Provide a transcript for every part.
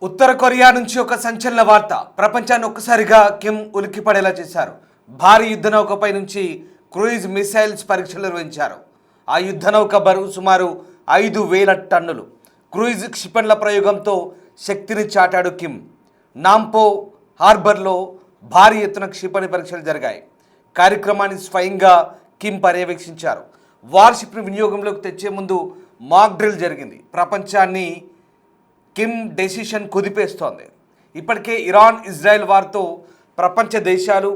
ఉత్తర Korea నుంచి ఒక సంచలన వార్త ప్రపంచాన్ని ఒక్కసారిగా కిమ్ ఉలిక్కిపడేలా చేశారు. భారీ యుద్ధ నౌకపై నుంచి క్రూయిజ్ మిసైల్స్ పరీక్షలు నిర్వహించారు. ఆ యుద్ధ నౌక బరువు సుమారు 5,000 టన్నులు. క్రూయిజ్ క్షిపణుల ప్రయోగంతో శక్తిని చాటాడు కిమ్. నాంపో హార్బర్లో భారీ ఎత్తున క్షిపణి పరీక్షలు జరిగాయి. కార్యక్రమాన్ని స్వయంగా కిమ్ పర్యవేక్షించారు. వార్షిప్ను వినియోగంలోకి తెచ్చే ముందు మాక్ డ్రిల్ జరిగింది. ప్రపంచాన్ని కిమ్ డెసిషన్ కుదిపేస్తోంది. ఇప్పటికే ఇరాన్ ఇజ్రాయెల్ వార్తో ప్రపంచ దేశాలు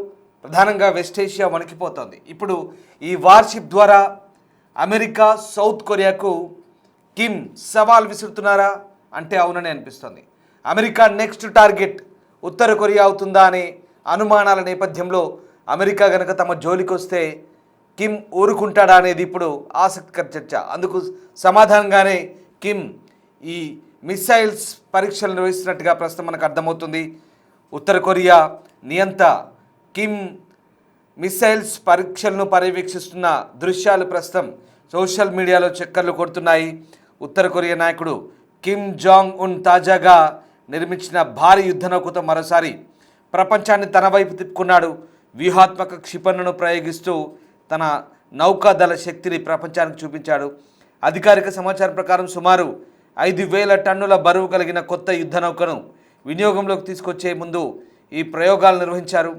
ప్రధానంగా వెస్ట్ ఏషియా వణికిపోతోంది. ఇప్పుడు ఈ వార్షిప్ ద్వారా అమెరికా సౌత్ కొరియాకు కిమ్ సవాల్ విసురుతున్నారా అంటే అవునని అనిపిస్తోంది. అమెరికా నెక్స్ట్ టార్గెట్ ఉత్తర కొరియా అవుతుందా అనే అనుమానాల నేపథ్యంలో అమెరికా గనక తమ జోలికొస్తే కిమ్ ఊరుకుంటాడా అనేది ఇప్పుడు ఆసక్తికర చర్చ. అందుకు సమాధానంగానే కిమ్ ఈ మిసైల్స్ పరీక్షలు నిర్వహిస్తున్నట్టుగా ప్రస్తుతం మనకు అర్థమవుతుంది. ఉత్తర కొరియా నియంత కిమ్ మిసైల్స్ పరీక్షలను పర్యవేక్షిస్తున్న దృశ్యాలు ప్రస్తుతం సోషల్ మీడియాలో చక్కర్లు కొడుతున్నాయి. ఉత్తర కొరియా నాయకుడు కిమ్ జాంగ్ ఉన్ తాజాగా నిర్మించిన భారీ యుద్ధ నౌకతో మరోసారి ప్రపంచాన్ని తన వైపు తిప్పుకున్నాడు. వ్యూహాత్మక క్షిపణులను ప్రయోగిస్తూ తన నౌకాదళ శక్తిని ప్రపంచానికి చూపించాడు. అధికారిక సమాచారం ప్రకారం సుమారు 5,000 టన్నుల బరువు కలిగిన కొత్త యుద్ధ నౌకను వినియోగంలోకి తీసుకొచ్చే ముందు ఈ ప్రయోగాలు నిర్వహించారు.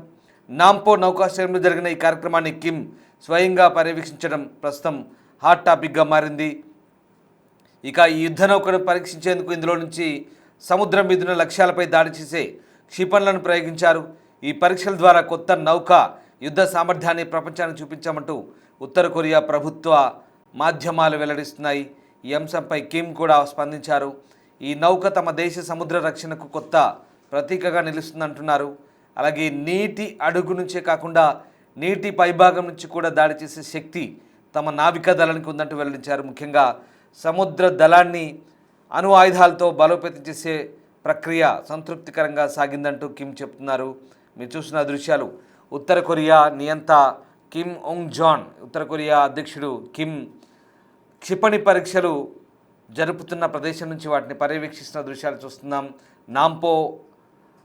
నాంపో నౌకాశ్రయంలో జరిగిన ఈ కార్యక్రమాన్ని కిమ్ స్వయంగా పర్యవేక్షించడం ప్రస్తుతం హాట్ టాపిక్గా మారింది. ఇక ఈ యుద్ధ నౌకను పరీక్షించేందుకు ఇందులో నుంచి సముద్రం మీదున్న లక్ష్యాలపై దాడి చేసే క్షిపణులను ప్రయోగించారు. ఈ పరీక్షల ద్వారా కొత్త నౌక యుద్ధ సామర్థ్యాన్ని ప్రపంచానికి చూపించామంటూ ఉత్తర కొరియా ప్రభుత్వ మాధ్యమాలు వెల్లడిస్తున్నాయి. ఈ అంశంపై కిమ్ కూడా స్పందించారు. ఈ నౌక తమ దేశ సముద్ర రక్షణకు కొత్త ప్రతీకగా నిలుస్తుందంటున్నారు. అలాగే నీటి అడుగు నుంచే కాకుండా నీటి పైభాగం నుంచి కూడా దాడి చేసే శక్తి తమ నావికా దళానికి ఉందంటూ వెల్లడించారు. ముఖ్యంగా సముద్ర దళాన్ని అణు ఆయుధాలతో బలోపేతం చేసే ప్రక్రియ సంతృప్తికరంగా సాగిందంటూ కిమ్ చెప్తున్నారు. మీరు చూసిన దృశ్యాలు ఉత్తర కొరియా నియంత కిమ్ ఒంగ్ జాన్, ఉత్తర కొరియా అధ్యక్షుడు కిమ్ క్షిపణి పరీక్షలు జరుపుతున్న ప్రదేశం నుంచి వాటిని పర్యవేక్షిస్తున్న దృశ్యాలు చూస్తున్నాం. నాంపో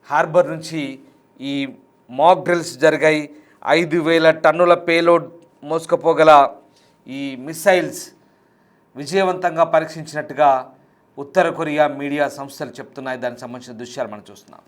హార్బర్ నుంచి ఈ మాక్ డ్రిల్స్ జరిగాయి. 5,000 టన్నుల పేలోడ్ మోసుకుపోగల ఈ మిసైల్స్ విజయవంతంగా పరీక్షించినట్టుగా ఉత్తర కొరియా మీడియా సంస్థలు చెప్తున్నాయి. దానికి సంబంధించిన దృశ్యాలు మనం చూస్తున్నాం.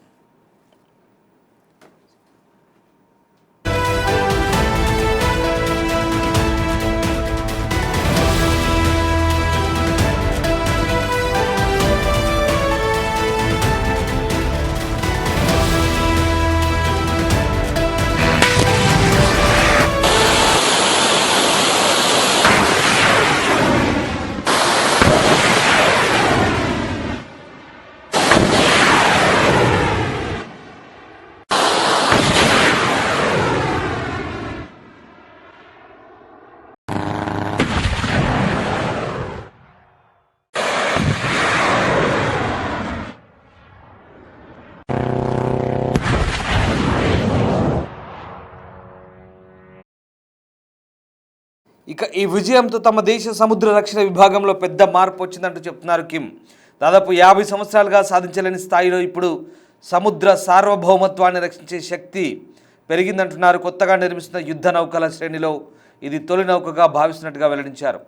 ఇక ఈ విజయంతో తమ దేశ సముద్ర రక్షణ విభాగంలో పెద్ద మార్పు వచ్చిందంటూ చెప్తున్నారు కిమ్. దాదాపు 50 సంవత్సరాలుగా సాధించలేని స్థాయిలో ఇప్పుడు సముద్ర సార్వభౌమత్వాన్ని రక్షించే శక్తి పెరిగిందంటున్నారు. కొత్తగా నిర్మిస్తున్న యుద్ధ నౌకల శ్రేణిలో ఇది తొలి నౌకగా భావిస్తున్నట్టుగా వెల్లడించారు.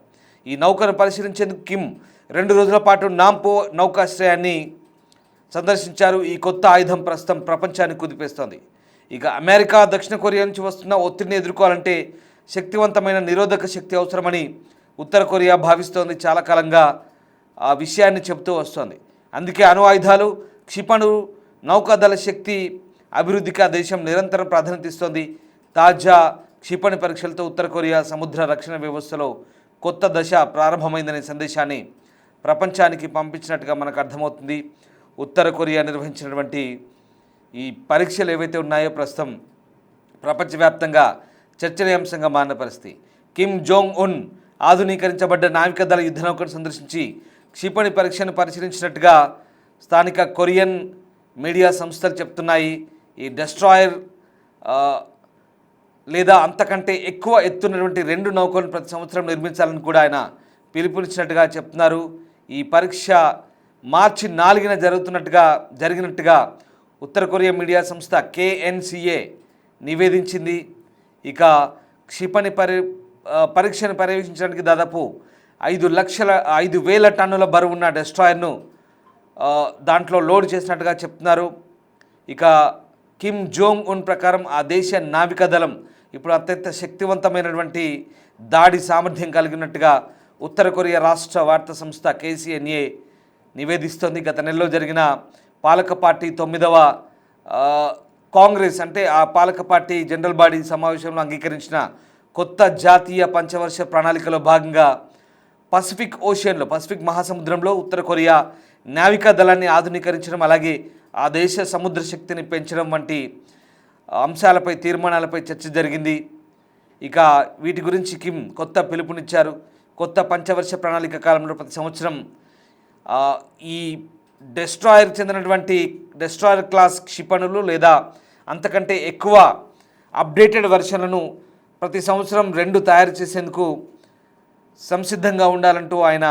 ఈ నౌకను పరిశీలించేందుకు కిమ్ 2 రోజుల పాటు నాంపో నౌకాశ్రయాన్ని సందర్శించారు. ఈ కొత్త ఆయుధం ప్రస్తుతం ప్రపంచాన్ని కుదిపేస్తోంది. ఇక అమెరికా దక్షిణ కొరియా నుంచి వస్తున్న ఒత్తిడిని ఎదుర్కోవాలంటే శక్తివంతమైన నిరోధక శక్తి అవసరమని ఉత్తర కొరియా భావిస్తోంది. చాలా కాలంగా ఆ విషయాన్ని చెబుతూ వస్తోంది. అందుకే అణు ఆయుధాలు, క్షిపణు, నౌకాదళ శక్తి అభివృద్ధికి ఆ దేశం నిరంతరం ప్రాధాన్యత ఇస్తోంది. తాజా క్షిపణి పరీక్షలతో ఉత్తర కొరియా సముద్ర రక్షణ వ్యవస్థలో కొత్త దశ ప్రారంభమైందనే సందేశాన్ని ప్రపంచానికి పంపించినట్టుగా మనకు అర్థమవుతుంది. ఉత్తర కొరియా నిర్వహించినటువంటి ఈ పరీక్షలు ఏవైతే ఉన్నాయో ప్రస్తుతం ప్రపంచవ్యాప్తంగా చర్చనీయాంశంగా మారిన పరిస్థితి. కిమ్ జోంగ్ ఉన్ ఆధునీకరించబడ్డ నావికాదళ యుద్ధ నౌకను సందర్శించి క్షిపణి పరీక్షను పరిశీలించినట్టుగా స్థానిక కొరియన్ మీడియా సంస్థలు చెప్తున్నాయి. ఈ డెస్ట్రాయర్ లేదా అంతకంటే ఎక్కువ ఎత్తున్నటువంటి 2 నౌకలను ప్రతి సంవత్సరం నిర్మించాలని కూడా ఆయన పిలుపునిచ్చినట్టుగా చెప్తున్నారు. ఈ పరీక్ష మార్చి 4న జరిగినట్టుగా ఉత్తర కొరియా మీడియా సంస్థ KNCA నివేదించింది. ఇక క్షిపణి పరీక్షను పర్యవేక్షించడానికి దాదాపు 5,000 టన్నుల బరువున్న డెస్ట్రాయర్ను దాంట్లో లోడ్ చేసినట్టుగా చెప్తున్నారు. ఇక కిమ్ జోంగ్ ఉన్ ప్రకారం ఆ దేశ నావికాదళం ఇప్పుడు అత్యంత శక్తివంతమైనటువంటి దాడి సామర్థ్యం కలిగినట్టుగా ఉత్తర కొరియా రాష్ట్ర వార్తా సంస్థ KCNA నివేదిస్తోంది. గత నెలలో జరిగిన పాలక పార్టీ 9వ కాంగ్రెస్ అంటే ఆ పాలక పార్టీ జనరల్ బాడీ సమావేశంలో అంగీకరించిన కొత్త జాతీయ పంచవర్ష ప్రణాళికలో భాగంగా పసిఫిక్ మహాసముద్రంలో ఉత్తర కొరియా నావికా దళాన్ని ఆధునీకరించడం, అలాగే ఆ దేశ సముద్ర శక్తిని పెంచడం వంటి అంశాలపై తీర్మానాలపై చర్చ జరిగింది. ఇక వీటి గురించి కిమ్ కొత్త పిలుపునిచ్చారు. కొత్త పంచవర్ష ప్రణాళిక కాలంలో ప్రతి సంవత్సరం ఈ డెస్ట్రాయర్ క్లాస్ క్షిపణులు లేదా అంతకంటే ఎక్కువ అప్డేటెడ్ వెర్షన్లను ప్రతి సంవత్సరం 2 తయారు చేసేందుకు సంసిద్ధంగా ఉండాలంటూ ఆయన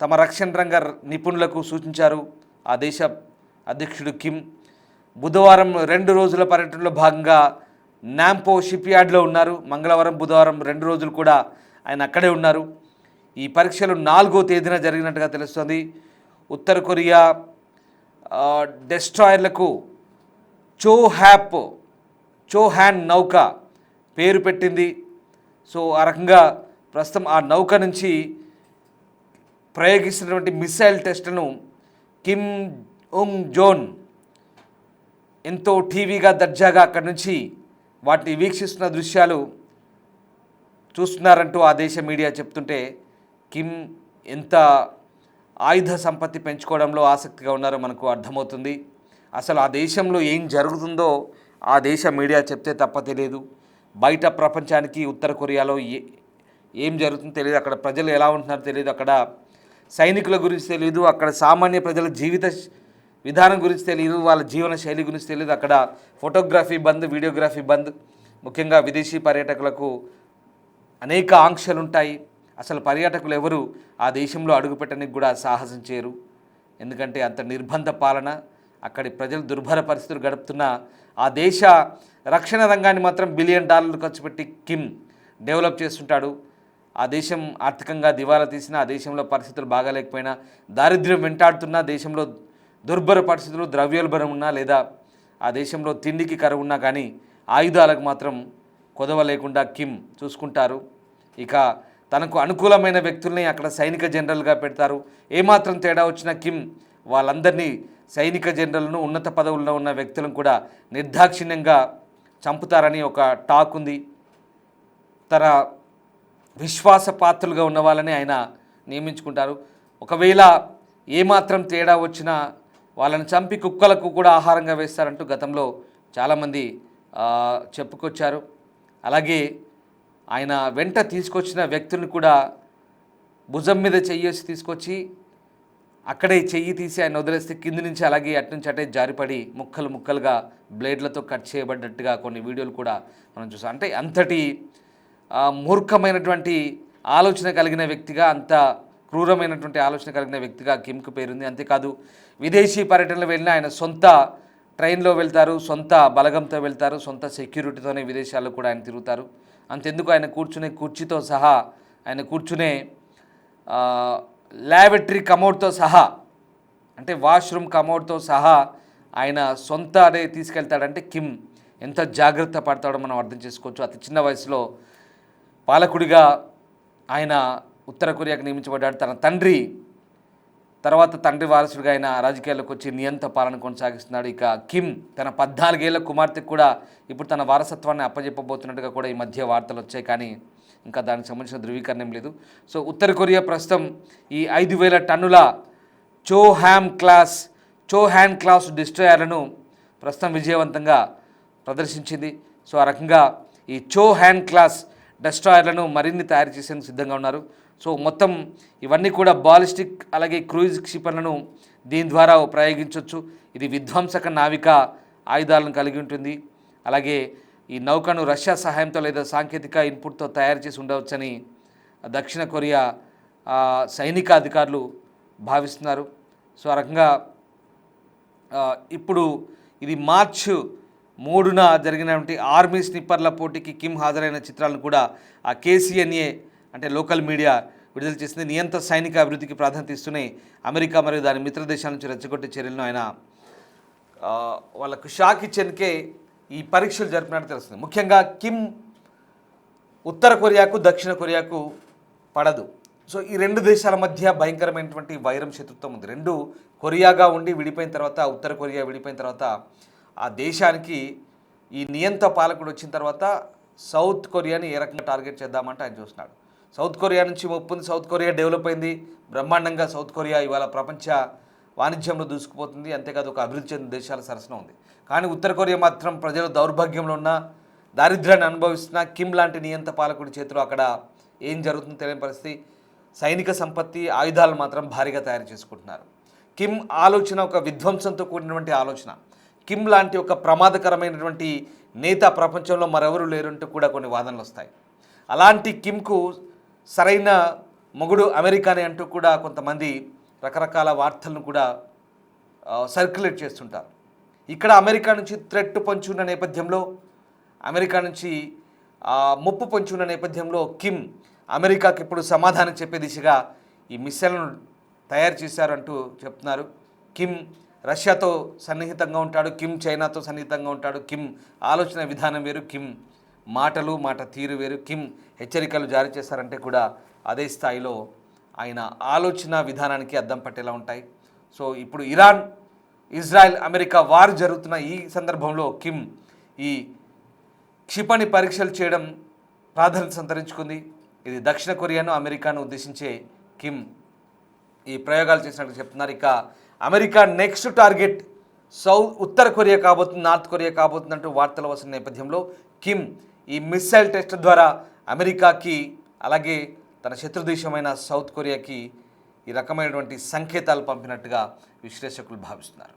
తమ రక్షణ రంగ నిపుణులకు సూచించారు. ఆ దేశ అధ్యక్షుడు కిమ్ బుధవారం 2 రోజుల పర్యటనలో భాగంగా నాంపో షిప్ యార్డ్లో ఉన్నారు. మంగళవారం, బుధవారం 2 రోజులు కూడా ఆయన అక్కడే ఉన్నారు. ఈ పరీక్షలు 4వ తేదీన జరిగినట్టుగా తెలుస్తోంది. ఉత్తర కొరియా డెస్ట్రాయర్లకు చోహాన్ నౌక పేరు పెట్టింది. సో ఆ రకంగా ప్రస్తుతం ఆ నౌక నుంచి ప్రయోగిస్తున్నటువంటి మిసైల్ టెస్టులను కిమ్ ఉంగ్ జోన్ ఎంతో టీవీగా దర్జాగా అక్కడి నుంచి వాటిని వీక్షిస్తున్న దృశ్యాలు చూస్తున్నారంటూ ఆ దేశ మీడియా చెప్తుంటే కిమ్ ఎంత ఆయుధ సంపత్తి పెంచుకోవడంలో ఆసక్తిగా ఉన్నారో మనకు అర్థమవుతుంది. అసలు ఆ దేశంలో ఏం జరుగుతుందో ఆ దేశ మీడియా చెప్తే తప్ప తెలియదు. బయట ప్రపంచానికి ఉత్తర కొరియాలో ఏం జరుగుతుందో తెలియదు. అక్కడ ప్రజలు ఎలా ఉంటున్నారో తెలియదు. అక్కడ సైనికుల గురించి తెలియదు. అక్కడ సామాన్య ప్రజల జీవిత విధానం గురించి తెలియదు. వాళ్ళ జీవన శైలి గురించి తెలియదు. అక్కడ ఫోటోగ్రఫీ బంద్, వీడియోగ్రఫీ బంద్. ముఖ్యంగా విదేశీ పర్యాటకులకు అనేక ఆంక్షలు ఉంటాయి. అసలు పర్యాటకులు ఎవరు ఆ దేశంలో అడుగుపెట్టడానికి కూడా సాహసం చేయరు. ఎందుకంటే అంత నిర్బంధ పాలన, అక్కడి ప్రజలు దుర్భర పరిస్థితులు గడుపుతున్న ఆ దేశ రక్షణ రంగాన్ని మాత్రం $1 బిలియన్ ఖర్చు పెట్టి కిమ్ డెవలప్ చేస్తుంటాడు. ఆ దేశం ఆర్థికంగా దివాలా తీసినా, ఆ దేశంలో పరిస్థితులు బాగాలేకపోయినా, దారిద్ర్యం వెంటాడుతున్నా, దేశంలో దుర్భర పరిస్థితులు, ద్రవ్యోల్బణం ఉన్నా, లేదా ఆ దేశంలో తిండికి కరువు ఉన్నా కానీ ఆయుధాలకు మాత్రం కొదవ లేకుండా కిమ్ చూసుకుంటారు. ఇక తనకు అనుకూలమైన వ్యక్తుల్ని అక్కడ సైనిక జనరల్గా పెడతారు. ఏమాత్రం తేడా వచ్చినా కిమ్ వాళ్ళందరినీ సైనిక జనరల్ను, ఉన్నత పదవుల్లో ఉన్న వ్యక్తులను కూడా నిర్దాక్షిణ్యంగా చంపుతారని ఒక టాక్ ఉంది. తన విశ్వాసపాత్రులుగా ఉన్న వాళ్ళని ఆయన నియమించుకుంటారు. ఒకవేళ ఏమాత్రం తేడా వచ్చినా వాళ్ళని చంపి కుక్కలకు కూడా ఆహారంగా వేస్తారంటూ గతంలో చాలామంది చెప్పుకొచ్చారు. అలాగే ఆయన వెంట తీసుకొచ్చిన వ్యక్తుల్ని కూడా భుజం మీద చెయ్యేసి తీసుకొచ్చి అక్కడే చెయ్యి తీసి ఆయన వదిలేస్తే కింది నుంచి అలాగే అట్నుంచి అటే జారిపడి ముక్కలుగా బ్లేడ్లతో కట్ చేయబడ్డట్టుగా కొన్ని వీడియోలు కూడా మనం చూసాం. అంటే అంతటి మూర్ఖమైనటువంటి ఆలోచన కలిగిన వ్యక్తిగా, అంత క్రూరమైనటువంటి ఆలోచన కలిగిన వ్యక్తిగా కిమ్కు పేరుంది. అంతేకాదు విదేశీ పర్యటనలు వెళ్ళిన ఆయన సొంత ట్రైన్లో వెళ్తారు, సొంత బలగంతో వెళ్తారు, సొంత సెక్యూరిటీతోనే విదేశాల్లో కూడా ఆయన తిరుగుతారు. అంతెందుకు ఆయన కూర్చునే కుర్చీతో సహా, ఆయన కూర్చునే ల్యాబరేటరీ కమోడ్తో సహా, అంటే వాష్రూమ్ కమోడ్తో సహా ఆయన సొంతనే తీసుకెళ్తాడంటే కిమ్ ఎంత జాగ్రత్త పడతాడో మనం అర్థం చేసుకోవచ్చు. అతి చిన్న వయసులో పాలకుడిగా ఆయన ఉత్తర కొరియాకు నియమించబడ్డాడు. తన తండ్రి వారసుడిగా ఆయన రాజకీయాల్లోకి వచ్చి నియంత పాలన కొనసాగిస్తున్నాడు. ఇక కిమ్ తన 14 ఏళ్ల కుమార్తెకు కూడా ఇప్పుడు తన వారసత్వాన్ని అప్పజెప్పబోతున్నట్టుగా కూడా ఈ మధ్య వార్తలు వచ్చాయి. కానీ ఇంకా దానికి సంబంధించిన ధృవీకరణ ఏం లేదు. సో ఉత్తర కొరియా ప్రస్తుతం ఈ 5,000 టన్నుల చోహాన్ క్లాస్ డిస్ట్రాయర్లను ప్రస్తుతం విజయవంతంగా ప్రదర్శించింది. సో ఆ రకంగా ఈ చోహాన్ క్లాస్ డిస్ట్రాయర్లను మరిన్ని తయారు చేసేందుకు సిద్ధంగా ఉన్నారు. సో మొత్తం ఇవన్నీ కూడా బాలిస్టిక్ అలాగే క్రూయిజ్ క్షిపణులను దీని ద్వారా ప్రయోగించవచ్చు. ఇది విధ్వంసక నావిక ఆయుధాలను కలిగి ఉంటుంది. అలాగే ఈ నౌకను రష్యా సహాయంతో లేదా సాంకేతిక ఇన్పుట్తో తయారు చేసి ఉండవచ్చని దక్షిణ కొరియా సైనిక అధికారులు భావిస్తున్నారు. సో ఆ రకంగా ఇప్పుడు ఇది మార్చ్ 3న జరిగినటువంటి ఆర్మీ స్నిప్పర్ల పోటీకి కిమ్ హాజరైన చిత్రాలను కూడా ఆ KCNA అంటే లోకల్ మీడియా విడుదల చేసింది. నియంత్ర సైనిక అభివృద్ధికి ప్రాధాన్యత ఇస్తూనే అమెరికా మరియు దాని మిత్ర దేశాల నుంచి రెచ్చగొట్టే చర్యలను ఆయన వాళ్ళకు షాక్ ఇచ్చేందుకే ఈ పరీక్షలు జరిపినట్టు తెలుస్తుంది. ముఖ్యంగా కిమ్ ఉత్తర కొరియాకు దక్షిణ కొరియాకు పడదు. సో ఈ రెండు దేశాల మధ్య భయంకరమైనటువంటి వైరం శత్రుత్వం ఉంది. రెండు కొరియాగా ఉండి విడిపోయిన తర్వాత, ఉత్తర కొరియా విడిపోయిన తర్వాత ఆ దేశానికి ఈ నియంత పాలకుడు వచ్చిన తర్వాత సౌత్ కొరియాని ఏ రకంగా టార్గెట్ చేద్దామంటే ఆయన చూస్తున్నాడు. సౌత్ కొరియా నుంచి ఒప్పుంది. సౌత్ కొరియా డెవలప్ అయింది బ్రహ్మాండంగా. సౌత్ కొరియా ఇవాళ ప్రపంచ వాణిజ్యంలో దూసుకుపోతుంది. అంతేకాదు ఒక అభివృద్ధి చెందిన దేశాల సరసన ఉంది. కానీ ఉత్తర కొరియా మాత్రం ప్రజలు దౌర్భాగ్యంలో ఉన్న, దారిద్ర్యాన్ని అనుభవిస్తున్న కిమ్ లాంటి నియంత పాలకుడి చేతిలో అక్కడ ఏం జరుగుతుందో తెలియని పరిస్థితి. సైనిక సంపత్తి, ఆయుధాలు మాత్రం భారీగా తయారు చేసుకుంటున్నారు. కిమ్ ఆలోచన ఒక విధ్వంసంతో కూడినటువంటి ఆలోచన. కిమ్ లాంటి ఒక ప్రమాదకరమైనటువంటి నేత ప్రపంచంలో మరెవరూ లేరంటూ కూడా కొన్ని వాదనలు వస్తాయి. అలాంటి కిమ్కు సరైన మొగుడు అమెరికానే అంటూ కూడా కొంతమంది రకరకాల వార్తలను కూడా సర్క్యులేట్ చేస్తుంటారు. ఇక్కడ అమెరికా నుంచి థ్రెట్ పొంచి ఉన్న నేపథ్యంలో, అమెరికా నుంచి ముప్పు పొంచి ఉన్న నేపథ్యంలో కిమ్ అమెరికాకి ఇప్పుడు సమాధానం చెప్పే దిశగా ఈ మిస్సైల్ను తయారు చేశారంటూ చెప్తున్నారు. కిమ్ రష్యాతో సన్నిహితంగా ఉంటాడు, కిమ్ చైనాతో సన్నిహితంగా ఉంటాడు. కిమ్ ఆలోచన విధానం వేరు, కిమ్ మాట తీరు వేరు. కిమ్ హెచ్చరికలు జారీ చేశారంటే కూడా అదే స్థాయిలో ఆయన ఆలోచన విధానానికి అద్దం పట్టేలా ఉంటాయి. సో ఇప్పుడు ఇరాన్, ఇజ్రాయెల్, అమెరికా వారు జరుగుతున్న ఈ సందర్భంలో కిమ్ ఈ క్షిపణి పరీక్షలు చేయడం ప్రాధాన్యత సంతరించుకుంది. ఇది దక్షిణ కొరియాను, అమెరికాను ఉద్దేశించే కిమ్ ఈ ప్రయోగాలు చేసినట్టు చెప్తున్నారు. ఇక అమెరికా నెక్స్ట్ టార్గెట్ ఉత్తర కొరియా కాబోతుంది, నార్త్ కొరియా కాబోతుందంటూ వార్తలు వస్తున్న నేపథ్యంలో కిమ్ ఈ మిస్సైల్ టెస్ట్ ద్వారా అమెరికాకి అలాగే తన శత్రుదేశమైన సౌత్ కొరియాకి ఈ రకమైనటువంటి సంకేతాలు పంపినట్టుగా విశ్లేషకులు భావిస్తున్నారు.